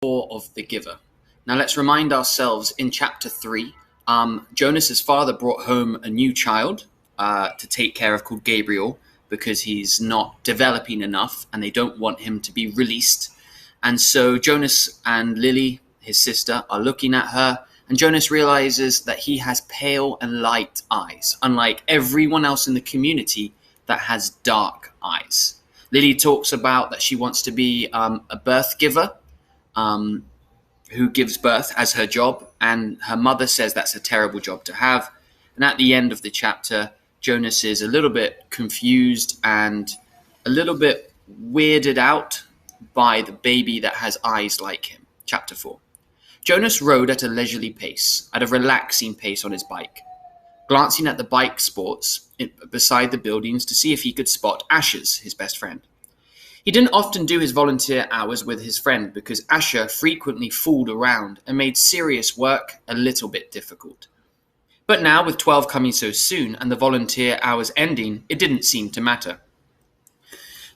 4 of The Giver. Now let's remind ourselves in chapter 3, Jonas's father brought home a new child to take care of called Gabriel because he's not developing enough and they don't want him to be released. And so Jonas and Lily, his sister, are looking at her, and Jonas realizes that he has pale and light eyes, unlike everyone else in the community that has dark eyes. Lily talks about that she wants to be a birth giver, who gives birth as her job, and her mother says that's a terrible job to have. And at the end of the chapter, Jonas is a little bit confused and a little bit weirded out by the baby that has eyes like him. Chapter 4. Jonas rode at a leisurely pace, at a relaxing pace on his bike, glancing at the bike sports beside the buildings to see if he could spot Asher's, his best friend. He didn't often do his volunteer hours with his friend because Asher frequently fooled around and made serious work a little bit difficult. But now, with 12 coming so soon and the volunteer hours ending, it didn't seem to matter.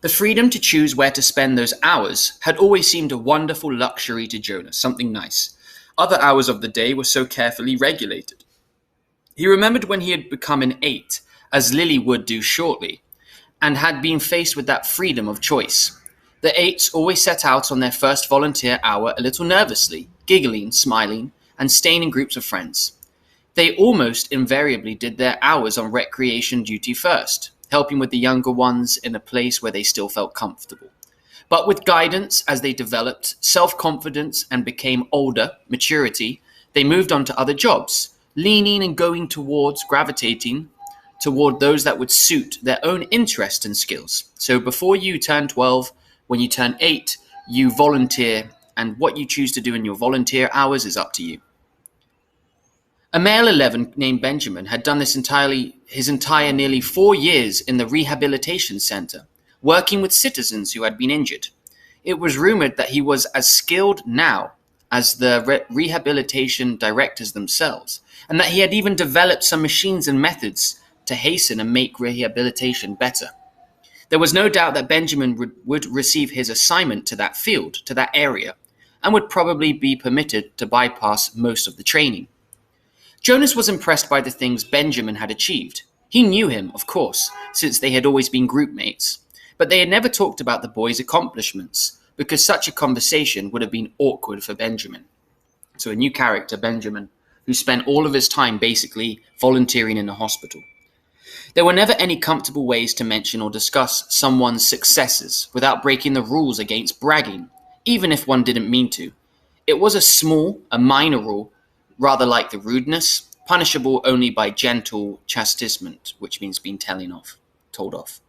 The freedom to choose where to spend those hours had always seemed a wonderful luxury to Jonas, something nice. Other hours of the day were so carefully regulated. He remembered when he had become an 8, as Lily would do shortly, and had been faced with that freedom of choice. The 8s always set out on their first volunteer hour a little nervously, giggling, smiling, and staying in groups of friends. They almost invariably did their hours on recreation duty first, helping with the younger ones in a place where they still felt comfortable. But with guidance as they developed, self-confidence and became older, maturity, they moved on to other jobs, leaning and going towards, gravitating toward those that would suit their own interest and skills. So before you turn 12, when you turn 8, you volunteer, and what you choose to do in your volunteer hours is up to you. A male 11 named Benjamin had done his entire nearly 4 years in the rehabilitation center, working with citizens who had been injured. It was rumored that he was as skilled now as the rehabilitation directors themselves, and that he had even developed some machines and methods to hasten and make rehabilitation better. There was no doubt that Benjamin would receive his assignment to that field, to that area, and would probably be permitted to bypass most of the training. Jonas was impressed by the things Benjamin had achieved. He knew him, of course, since they had always been group mates, but they had never talked about the boy's accomplishments, because such a conversation would have been awkward for Benjamin. So a new character, Benjamin, who spent all of his time basically volunteering in a hospital. There were never any comfortable ways to mention or discuss someone's successes without breaking the rules against bragging, even if one didn't mean to. It was a minor rule, rather like the rudeness, punishable only by gentle chastisement, which means being told off.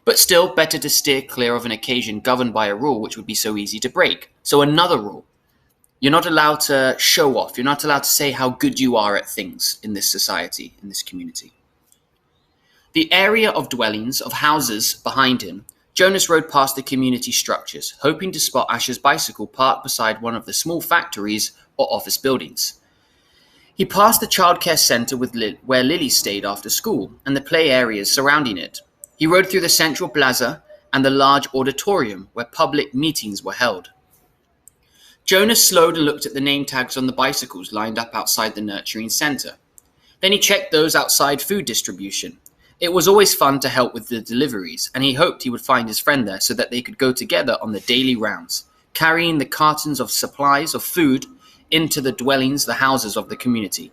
But still, better to steer clear of an occasion governed by a rule which would be so easy to break. So another rule. You're not allowed to show off. You're not allowed to say how good you are at things in this society, in this community. The area of dwellings, of houses behind him, Jonas rode past the community structures, hoping to spot Asher's bicycle parked beside one of the small factories or office buildings. He passed the childcare center where Lily stayed after school and the play areas surrounding it. He rode through the central plaza and the large auditorium where public meetings were held. Jonas slowed and looked at the name tags on the bicycles lined up outside the nurturing center. Then he checked those outside food distribution. It was always fun to help with the deliveries, and he hoped he would find his friend there so that they could go together on the daily rounds, carrying the cartons of supplies of food into the dwellings, the houses of the community.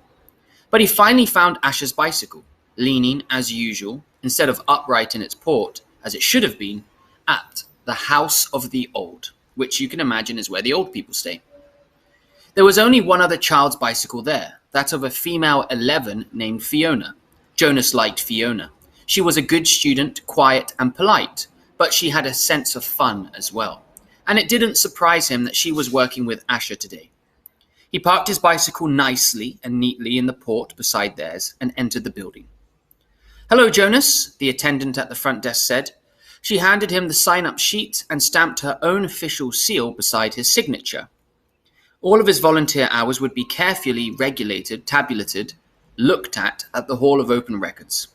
But he finally found Asher's bicycle, leaning, as usual, instead of upright in its port, as it should have been, at the House of the Old, which you can imagine is where the old people stay. There was only one other child's bicycle there, that of a female 11 named Fiona. Jonas liked Fiona. She was a good student, quiet and polite, but she had a sense of fun as well. And it didn't surprise him that she was working with Asher today. He parked his bicycle nicely and neatly in the port beside theirs and entered the building. "Hello, Jonas," the attendant at the front desk said. She handed him the sign-up sheet and stamped her own official seal beside his signature. All of his volunteer hours would be carefully regulated, tabulated, looked at the Hall of Open Records.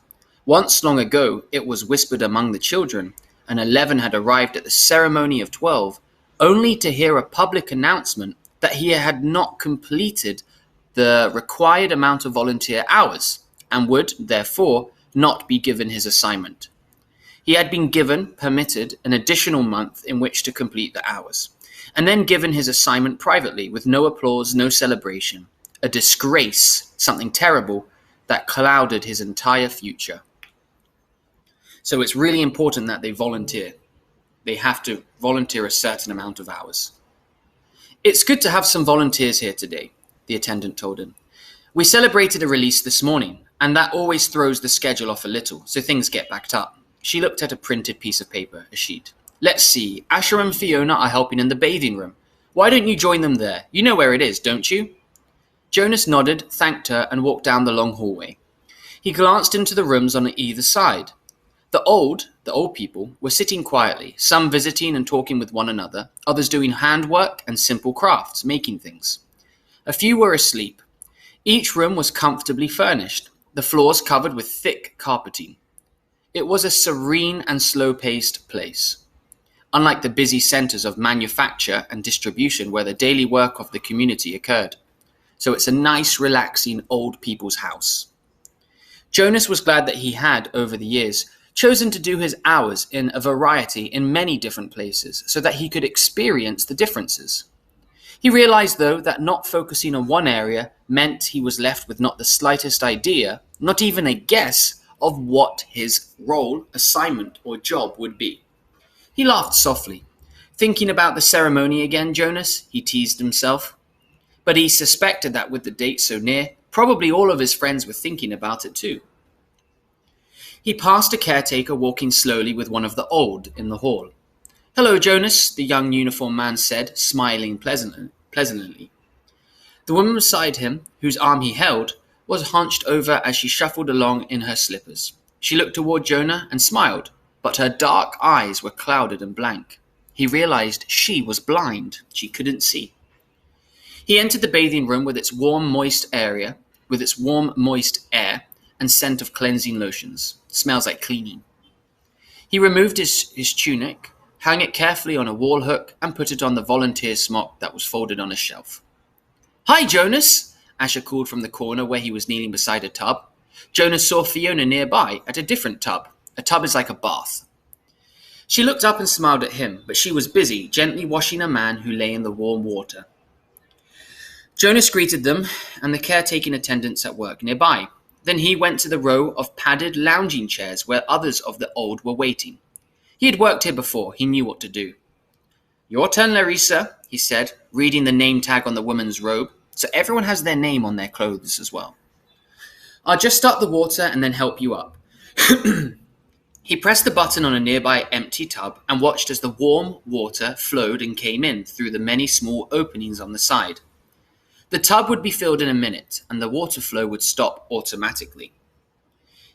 Once long ago, it was whispered among the children, and 11 had arrived at the ceremony of 12 only to hear a public announcement that he had not completed the required amount of volunteer hours and would, therefore, not be given his assignment. He had been permitted an additional month in which to complete the hours, and then given his assignment privately with no applause, no celebration. A disgrace, something terrible that clouded his entire future. So it's really important that they volunteer. They have to volunteer a certain amount of hours. It's good to have some volunteers here today, the attendant told him. We celebrated a release this morning, and that always throws the schedule off a little, so things get backed up. She looked at a printed piece of paper, a sheet. Let's see, Asher and Fiona are helping in the bathing room. Why don't you join them there? You know where it is, don't you? Jonas nodded, thanked her, and walked down the long hallway. He glanced into the rooms on either side. The old people, were sitting quietly, some visiting and talking with one another, others doing handwork and simple crafts, making things. A few were asleep. Each room was comfortably furnished, the floors covered with thick carpeting. It was a serene and slow-paced place, unlike the busy centers of manufacture and distribution where the daily work of the community occurred. So it's a nice, relaxing old people's house. Jonas was glad that he had, over the years, chosen to do his hours in a variety in many different places so that he could experience the differences. He realized, though, that not focusing on one area meant he was left with not the slightest idea, not even a guess, of what his role, assignment, or job would be. He laughed softly. Thinking about the ceremony again, Jonas? He teased himself. But he suspected that with the date so near, probably all of his friends were thinking about it too. He passed a caretaker walking slowly with one of the old in the hall. "Hello, Jonas," the young uniformed man said, smiling pleasantly. The woman beside him, whose arm he held, was hunched over as she shuffled along in her slippers. She looked toward Jonah and smiled, but her dark eyes were clouded and blank. He realized she was blind. She couldn't see. He entered the bathing room with its warm, moist air and scent of cleansing lotions. It smells like cleaning. He removed his tunic, hung it carefully on a wall hook, and put it on the volunteer smock that was folded on a shelf. "Hi, Jonas," Asher called from the corner where he was kneeling beside a tub. Jonas saw Fiona nearby at a different tub. A tub is like a bath. She looked up and smiled at him, but she was busy, gently washing a man who lay in the warm water. Jonas greeted them and the caretaking attendants at work nearby. Then he went to the row of padded lounging chairs where others of the old were waiting. He had worked here before. He knew what to do. "Your turn, Larissa," he said, reading the name tag on the woman's robe, so everyone has their name on their clothes as well. "I'll just start the water and then help you up." He pressed the button on a nearby empty tub and watched as the warm water flowed and came in through the many small openings on the side. The tub would be filled in a minute, and the water flow would stop automatically.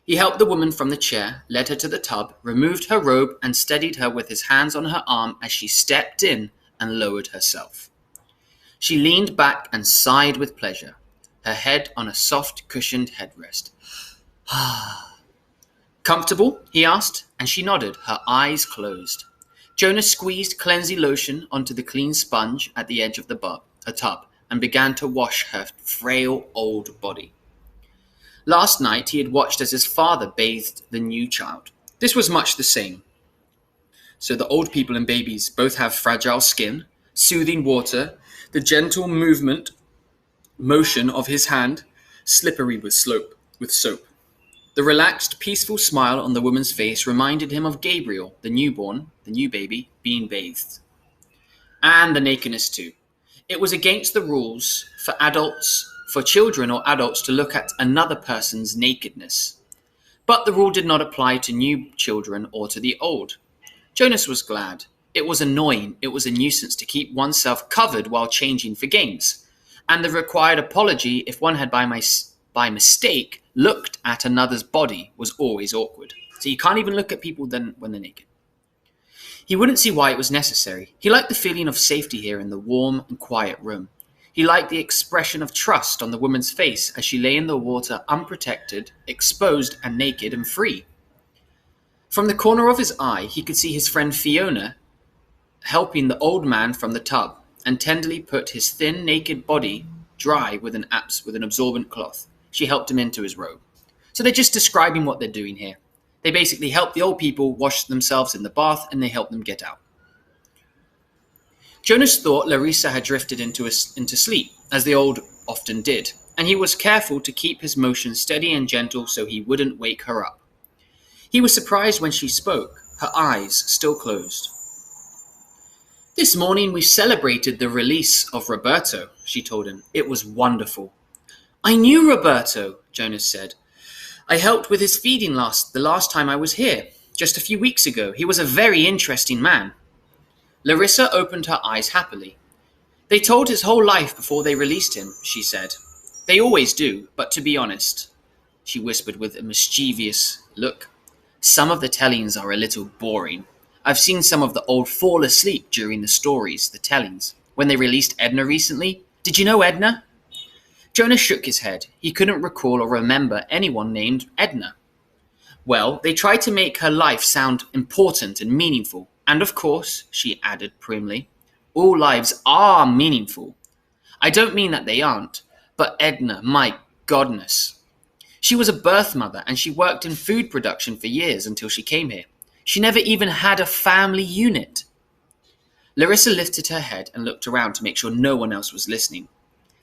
He helped the woman from the chair, led her to the tub, removed her robe, and steadied her with his hands on her arm as she stepped in and lowered herself. She leaned back and sighed with pleasure, her head on a soft, cushioned headrest. "Comfortable?" he asked, and she nodded, her eyes closed. Jonas squeezed cleansing lotion onto the clean sponge at the edge of the tub and began to wash her frail old body. Last night he had watched as his father bathed the new child. This was much the same. So the old people and babies both have fragile skin, soothing water, the gentle motion of his hand, slippery with soap. The relaxed, peaceful smile on the woman's face reminded him of Gabriel, the new baby, being bathed. And the nakedness too. It was against the rules for children or adults to look at another person's nakedness. But the rule did not apply to new children or to the old. Jonas was glad. It was annoying. It was a nuisance to keep oneself covered while changing for games. And the required apology if one had by mistake looked at another's body was always awkward. So you can't even look at people when they're naked. He wouldn't see why it was necessary. He liked the feeling of safety here in the warm and quiet room. He liked the expression of trust on the woman's face as she lay in the water unprotected, exposed and naked and free. From the corner of his eye, he could see his friend Fiona helping the old man from the tub, and tenderly put his thin, naked body dry with an absorbent cloth. She helped him into his robe. So they're just describing what they're doing here. They basically help the old people wash themselves in the bath, and they help them get out. Jonas thought Larissa had drifted into sleep, as the old often did, and he was careful to keep his motion steady and gentle so he wouldn't wake her up. He was surprised when she spoke, her eyes still closed. "This morning we celebrated the release of Roberto," she told him. "It was wonderful." "I knew Roberto," Jonas said. "I helped with his feeding the last time I was here, just a few weeks ago. He was a very interesting man." Larissa opened her eyes happily. "They told his whole life before they released him," she said. "They always do, but to be honest," she whispered with a mischievous look, "some of the tellings are a little boring. I've seen some of the old fall asleep during the stories, the tellings. When they released Edna recently. Did you know Edna?" Jonas shook his head. He couldn't recall or remember anyone named Edna. "Well, they tried to make her life sound important and meaningful. And of course," she added primly, "all lives are meaningful. I don't mean that they aren't, but Edna, my goodness. She was a birth mother and she worked in food production for years until she came here. She never even had a family unit." Larissa lifted her head and looked around to make sure no one else was listening.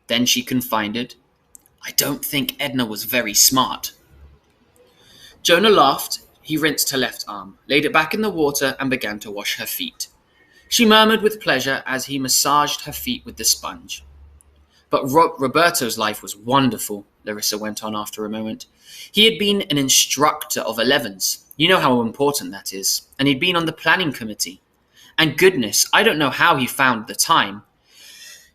Then she confided, "I don't think Edna was very smart." Jonah laughed. He rinsed her left arm, laid it back in the water, and began to wash her feet. She murmured with pleasure as he massaged her feet with the sponge. "But Roberto's life was wonderful," Larissa went on after a moment. "He had been an instructor of 11s. You know how important that is. And he'd been on the planning committee. And goodness, I don't know how he found the time.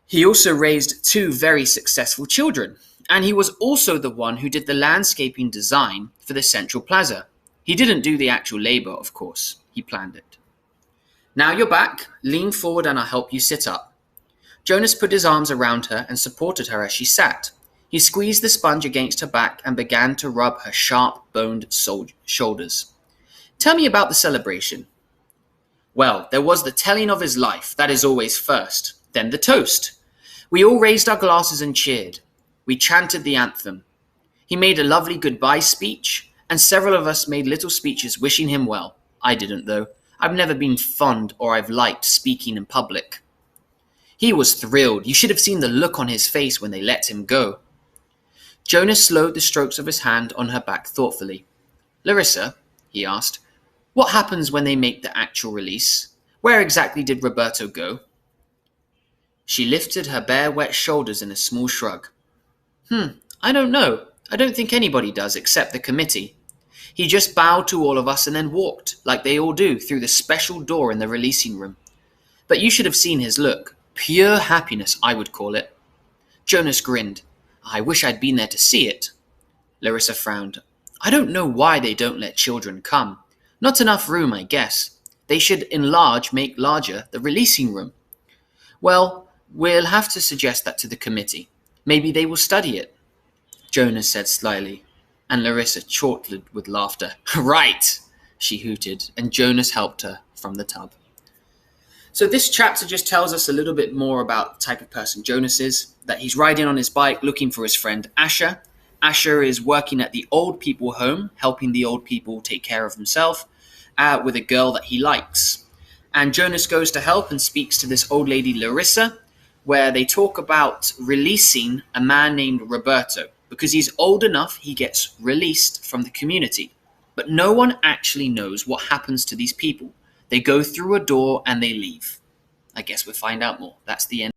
He also raised 2 very successful children. And he was also the one who did the landscaping design for the Central Plaza. He didn't do the actual labor, of course. He planned it. Now you're back. Lean forward and I'll help you sit up." Jonas put his arms around her and supported her as she sat. He squeezed the sponge against her back and began to rub her sharp-boned shoulders. "Tell me about the celebration." "Well, there was the telling of his life. That is always first. Then the toast. We all raised our glasses and cheered. We chanted the anthem. He made a lovely goodbye speech, and several of us made little speeches wishing him well. I didn't, though. I've never been fond or I've liked speaking in public." "He was thrilled. You should have seen the look on his face when they let him go." Jonas slowed the strokes of his hand on her back thoughtfully. "Larissa," he asked, "what happens when they make the actual release? Where exactly did Roberto go?" She lifted her bare, wet shoulders in a small shrug. I don't know. I don't think anybody does except the committee. He just bowed to all of us and then walked, like they all do, through the special door in the releasing room. But you should have seen his look. Pure happiness, I would call it." Jonas grinned. "I wish I'd been there to see it." Larissa frowned. "I don't know why they don't let children come. Not enough room, I guess. They should make larger, the releasing room." "Well, we'll have to suggest that to the committee. Maybe they will study it," Jonas said slyly, and Larissa chortled with laughter. "Right," she hooted, and Jonas helped her from the tub. So this chapter just tells us a little bit more about the type of person Jonas is, that he's riding on his bike looking for his friend Asher. Asher is working at the old people home, helping the old people take care of themselves, with a girl that he likes. And Jonas goes to help and speaks to this old lady Larissa, where they talk about releasing a man named Roberto. Because he's old enough, he gets released from the community. But no one actually knows what happens to these people. They go through a door and they leave. I guess we'll find out more. That's the end.